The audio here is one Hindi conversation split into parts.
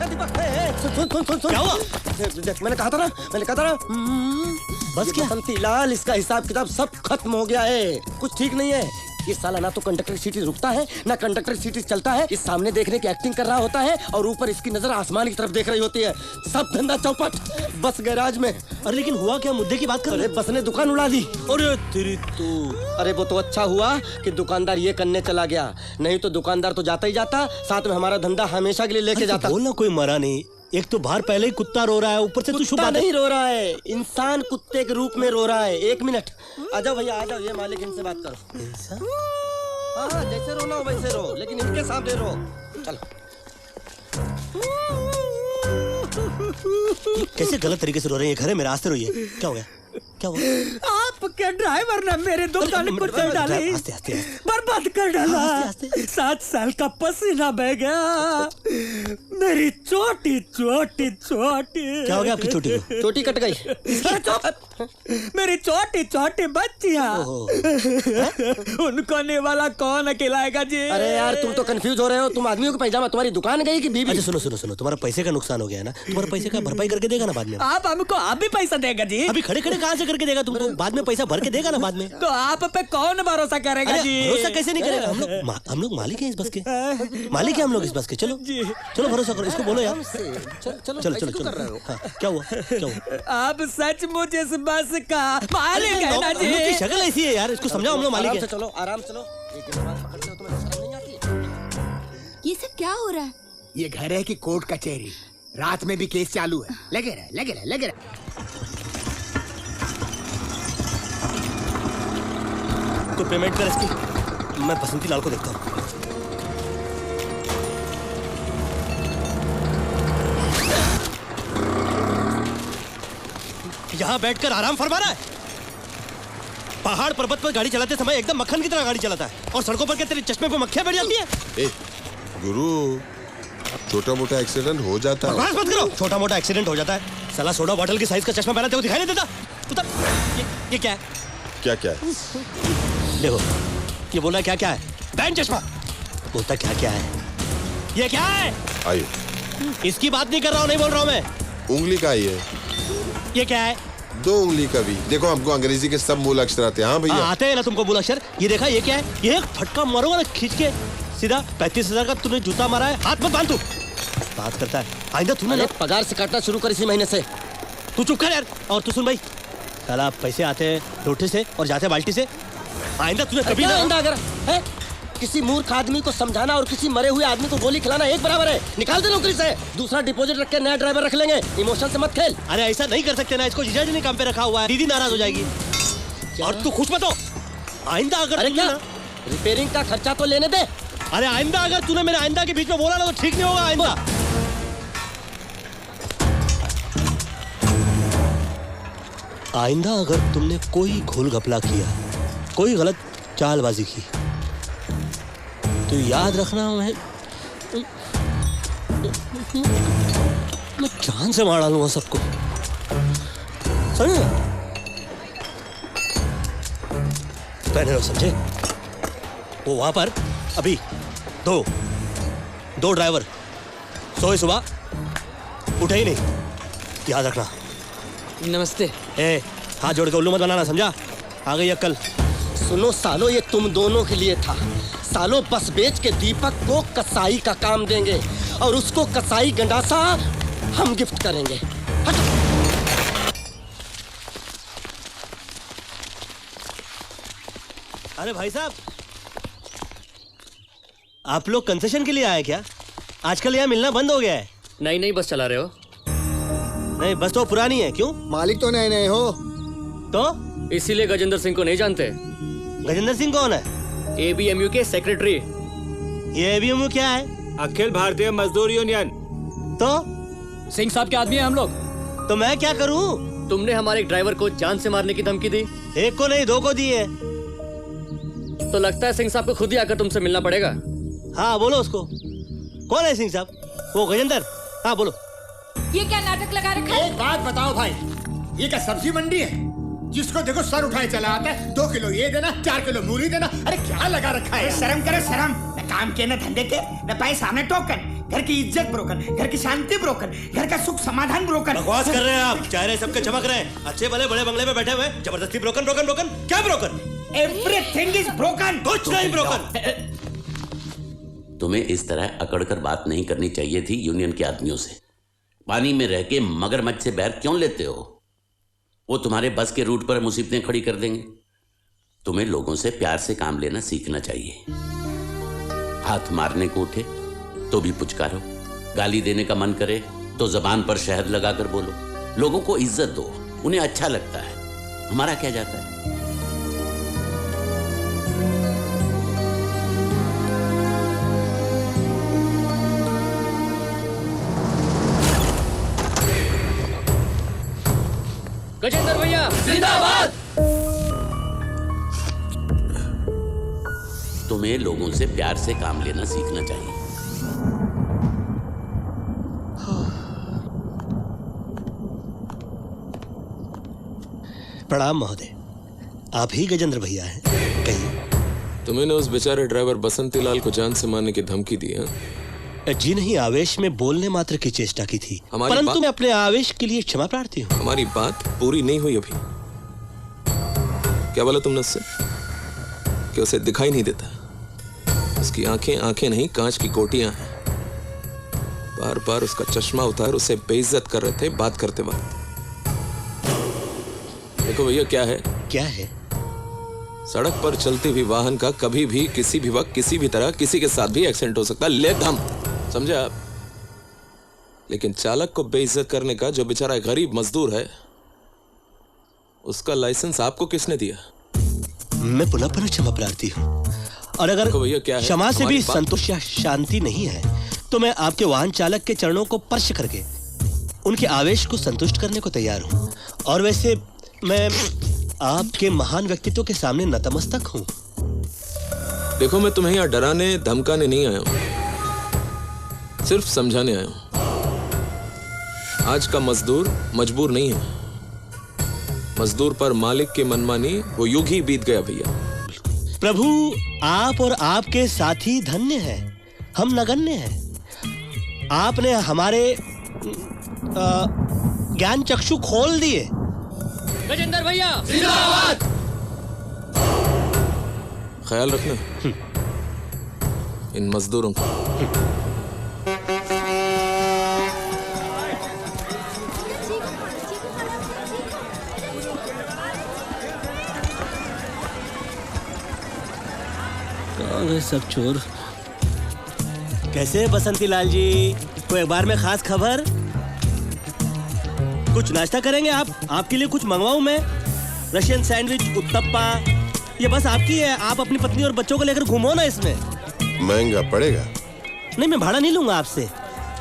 दीपक, सुन। क्या हुआ? मैंने कहा था ना। बस क्या? बसंती लाल, इसका हिसाब किताब सब खत्म हो गया है। कुछ ठीक नहीं है। ये साला ना तो कंडक्टर की सीटी रुकता है, ना कंडक्टर की सीटी चलता है। इस सामने देखने की एक्टिंग कर रहा होता है और ऊपर इसकी नजर आसमान की तरफ देख रही होती है। सब धंधा चौपट, बस गैराज में। अरे लेकिन हुआ क्या? मुद्दे की बात कर रहे? अरे बस ने दुकान उड़ा दी। अरे तेरी तो। अरे वो तो अच्छा हुआ कि दुकानदार ये करने चला गया, नहीं तो दुकानदार तो जाता ही जाता, साथ में हमारा धंधा हमेशा के लिए लेके जाता। बोलना, कोई मरा नहीं। एक तो बाहर पहले ही कुत्ता रो रहा है, ऊपर से तू शुभ बात नहीं रो रहा है, इंसान कुत्ते के रूप में रो रहा है। 1 मिनट, आ जाओ भैया, आ जाओ। ये मालिक, इनसे बात करो। हाँ, जैसे रोना हो वैसे रो, लेकिन इनके सामने रो। चलो। कैसे गलत तरीके से रो रहे हैं? घर है मेरा, आस्ते रोइए। क्या हो गया? क्या हुआ? आपके ड्राइवर ने मेरे दुकान को चल डाली, बर्बाद कर डाला। 7 साल का पसीना बह गया। मेरी छोटी। क्या हो गया आपकी चोटी को? चोटी कट गई। मेरी छोटी बच्चियां, उनको निवाला कौन खिलाएगा जी? अरे यार, तुम तो कंफ्यूज हो रहे हो। तुम आदमियों का पैजामा तुम्हारी दुकान गई कि बीवी? अच्छा सुनो, तुम्हारा पैसे का नुकसान हो गया है ना, तुम्हारे पैसे का भरपाई करके देगा ना बाद में। आप हमको आप भी पैसा देगा जी? अभी खड़े कहाँ से करके देगा तुमको? बाद में पैसा भर के देगा ना बाद में। तो आप पे कौन भरोसा करेगा जी? भरोसा कैसे नहीं करेगा? हम लोग मालिक हैं इस बस के, मालिक हैं हम लोग इस बस के। चलो भरोसा करो, इसको बोलो यार। चलो। हाँ, क्या हुआ? आप सचमुच इस बस का मालिक है ना जी? हम लोग की शक्ल ऐसी है यार, इसको समझाओ हम लोग मालिक है। चलो आराम चलो। तुम्हें शर्म नहीं आती? ये सब क्या हो रहा है? ये घर है कि कोर्ट कचहरी? रात में भी केस चालू है। लगे रहे। तो पेमेंट कर इसकी, मैं बसंती लाल को देखता हूँ। यहाँ बैठकर आराम फरमा रहा है। पहाड़ पर्वत पर गाड़ी चलाते समय एकदम मक्खन की तरह गाड़ी चलाता है, और सड़कों पर क्या तेरे चश्मे पे मक्खियां बैठ जाती है? गुरु, छोटा मोटा एक्सीडेंट हो जाता है। बकवास मत करो। छोटा मोटा एक्सीडेंट हो जाता है? साला सोडा बॉटल की साइज का चश्मा पहना, तेरे को दिखाई नहीं देता? उतर। ये क्या है? क्या है? देखो, ये बोला क्या है? बैन चश्मा। बोलता क्या है? ये क्या है? आइए। इसकी बात नहीं कर रहा हूँ, नहीं बोल रहा हूँ मैं। उंगली का ही है। ये क्या है? 2 उंगली का भी। देखो, हमको अंग्रेजी के सब मूल अक्षर आते हैं। हाँ भैया, आते हैं ना तुमको मूल अक्षर। ये देखा, ये क्या है? ये एक फटका मारूंगा ना खींच के सीधा। 35,000 का तूने जूता मारा है, हाथ मत बांध। तू बात करता है, आइंदा तूने पगार से काटना शुरू कर इसी महीने से। तू चुप कर यार। और तू सुन भाई, साला पैसे आते हैं लोटे से और जाते बाल्टी से। आइंदा तूने कभी ना अगर है किसी मूर्ख आदमी को समझाना और किसी मरे हुए आदमी को गोली खिलाना एक बराबर है। निकाल दे नौकरी से, दूसरा डिपॉजिट रख के नया ड्राइवर रख लेंगे। इमोशन से मत खेल। अरे ऐसा नहीं कर सकते ना, इसको जीजा जी ने काम पे रखा हुआ है, दीदी नाराज हो जाएगी। और तू खुश मत हो। आइंदा अगर रिपेयरिंग का खर्चा तो लेने दे। अरे आइंदा अगर तूने मेरे आइंदा के बीच में बोला ना तो ठीक नहीं होगा। आइंदा अगर तुमने कोई घोल घपला किया, कोई गलत चालबाजी की, तो याद रखना मैं जान से मार डालूंगा सबको। समझे? पहले लो, समझे? वो वहां पर अभी दो ड्राइवर सोए सुबह उठे ही नहीं, याद रखना। नमस्ते। हाथ जोड़ के उल्लू मत बनाना, समझा? आ गई अक्कल। सुनो सालो, ये तुम दोनों के लिए था। सालो बस बेच के दीपक को कसाई का काम देंगे और उसको कसाई गंडासा हम गिफ्ट करेंगे। अरे भाई साहब, आप लोग कंसेशन के लिए आए क्या? आजकल यहाँ मिलना बंद हो गया है। नहीं बस चला रहे हो? नहीं, बस तो पुरानी है। क्यों? मालिक तो नए हो तो इसीलिए गजेंद्र सिंह को नहीं जानते। गजेंद्र सिंह कौन है? ABMU के सेक्रेटरी। ये ABMU क्या है? अखिल भारतीय मजदूर यूनियन। तो सिंह साहब के आदमी है हम लोग। तो मैं क्या करूं? तुमने हमारे एक ड्राइवर को जान से मारने की धमकी दी। 1 को नहीं 2 को दी है। तो लगता है सिंह साहब को खुद ही आकर तुमसे मिलना पड़ेगा। हाँ बोलो उसको। कौन है सिंह साहब? वो गजेंद्र। हाँ बोलो। ये क्या नाटक लगा रखा है? एक बात बताओ भाई, ये क्या सब्जी मंडी है? जिसको देखो सर उठाए चला आता है। 2 किलो ये देना, 4 किलो मूली देना। अरे क्या लगा रखा है? शर्म करे शर्म। न काम के, न धंधे के, न पैसा, न टोकन। घर की इज्जत ब्रोकन, घर की शांति ब्रोकन, घर का सुख समाधान ब्रोकन। बकवास कर रहे हैं आप, चेहरे सबके चमक रहे हैं, अच्छे भले बड़े बंगले में बैठे हुए, जबरदस्ती ब्रोकन ब्रोकन ब्रोकन, क्या ब्रोकन? Everything is broken. कुछ नहीं ब्रोकन। तुम्हें इस तरह अकड़कर बात नहीं करनी चाहिए थी यूनियन के आदमियों से। पानी में रह के मगरमच्छ से बैर क्यों लेते हो? वो तुम्हारे बस के रूट पर मुसीबतें खड़ी कर देंगे। तुम्हें लोगों से प्यार से काम लेना सीखना चाहिए। हाथ मारने को उठे तो भी पुचकारो, गाली देने का मन करे तो जबान पर शहद लगाकर बोलो। लोगों को इज्जत दो, उन्हें अच्छा लगता है, हमारा क्या जाता है। गजेंद्र भैया जिंदाबाद। तुम्हें लोगों से प्यार से काम लेना सीखना चाहिए। प्रणाम महोदय, आप ही गजेंद्र भैया हैं? कहिए। तुमने उस बेचारे ड्राइवर बसंती लाल को जान से मारने की धमकी दी है? जी नहीं, आवेश में बोलने मात्र की चेष्टा की थी, परंतु मैं अपने आवेश के लिए क्षमा प्रार्थी हूँ। हमारी बात पूरी नहीं हुई अभी। क्या बोला तुमने उससे? कि उसे दिखाई नहीं देता? उसकी आंखें आंखें नहीं, कांच की गोटियां हैं। बार बार उसका चश्मा उतार उसे बेइज्जत कर रहे थे बात करते वक्त। देखो भैया क्या है? क्या है? सड़क पर चलती हुई वाहन का कभी भी किसी भी वक्त किसी भी तरह किसी के साथ भी एक्सीडेंट हो सकता है, ले दम, समझे आप? लेकिन चालक को बेइज्जत करने का जो बेचारा गरीब मजदूर है, उसका लाइसेंस आपको किसने दिया? मैं पुनः पुनः क्षमा प्रार्थी हूँ, और अगर क्षमा से भी संतोष या शांति नहीं है तो मैं आपके वाहन चालक के चरणों को स्पर्श करके उनके आवेश को संतुष्ट करने को तैयार हूँ। और वैसे मैं आपके महान व्यक्तित्व के सामने नतमस्तक हूँ। देखो, मैं तुम्हें यहाँ डराने धमकाने नहीं आया हूँ, सिर्फ समझाने आया हूँ। आज का मजदूर मजबूर नहीं है। मजदूर पर मालिक की मनमानी वो युग ही बीत गया भैया। प्रभु, आप और आपके साथी धन्य हैं, हम नगण्य हैं। आपने हमारे ज्ञान चक्षु खोल दिए। गजेंद्र भैया जिंदाबाद। ख्याल रखना इन मजदूरों का। कौन है सब चोर? कैसे बसंती लाल जी, कोई अखबार में खास खबर? कुछ नाश्ता करेंगे आप? आपके लिए कुछ मंगवाऊं मैं? रशियन सैंडविच, उत्तप्पा, ये बस आपकी है। आप अपनी पत्नी और बच्चों को लेकर घूमो ना इसमें। महंगा पड़ेगा। नहीं, मैं भाड़ा नहीं लूंगा आपसे।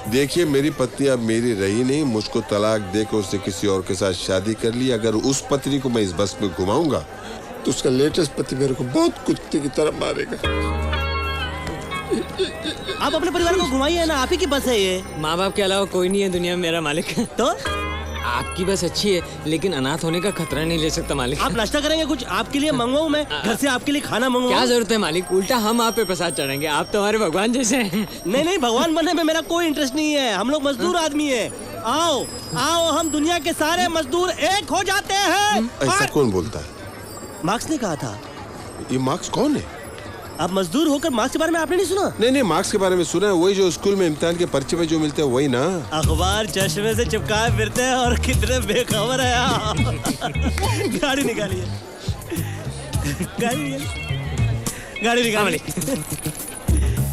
देखिए, मेरी पत्नी अब मेरी रही नहीं, मुझको तलाक देकर उसने किसी और के साथ शादी कर ली। अगर उस पत्नी को मैं इस बस में घुमाऊंगा तो उसका लेटेस्ट पति मेरे को बहुत कुत्ते की तरह मारेगा। आप अपने परिवार को घुमाइए ना, आप ही की बस है ये। माँ बाप के अलावा कोई नहीं है दुनिया में मेरा मालिक। तो आपकी बस अच्छी है, लेकिन अनाथ होने का खतरा नहीं ले सकता मालिक। आप नाश्ता करेंगे? कुछ आपके लिए मंगवाऊं मैं? घर से आपके लिए खाना मंगवाऊं? क्या जरूरत है मालिक, उल्टा हम आप पे प्रसाद चढ़ेंगे। आप तो हमारे भगवान जैसे हैं। नहीं नहीं, भगवान बनने में मेरा कोई इंटरेस्ट नहीं है। हम लोग मजदूर आदमी है। आओ आओ, हम दुनिया के सारे मजदूर एक हो जाते हैं। ऐसा कौन बोलता है? मार्क्स ने कहा था। ये मार्क्स कौन है? आप मजदूर होकर मार्क्स के बारे में आपने नहीं सुना? नहीं, मार्क्स के बारे में सुना है। वही जो स्कूल में इम्तिहान के पर्चे पे जो मिलते हैं, वही ना? अखबार चश्मे से चिपकाए फिरते हैं और कितने बेखबर है आप। गाड़ी निकालिए, गाड़ी निकालिए।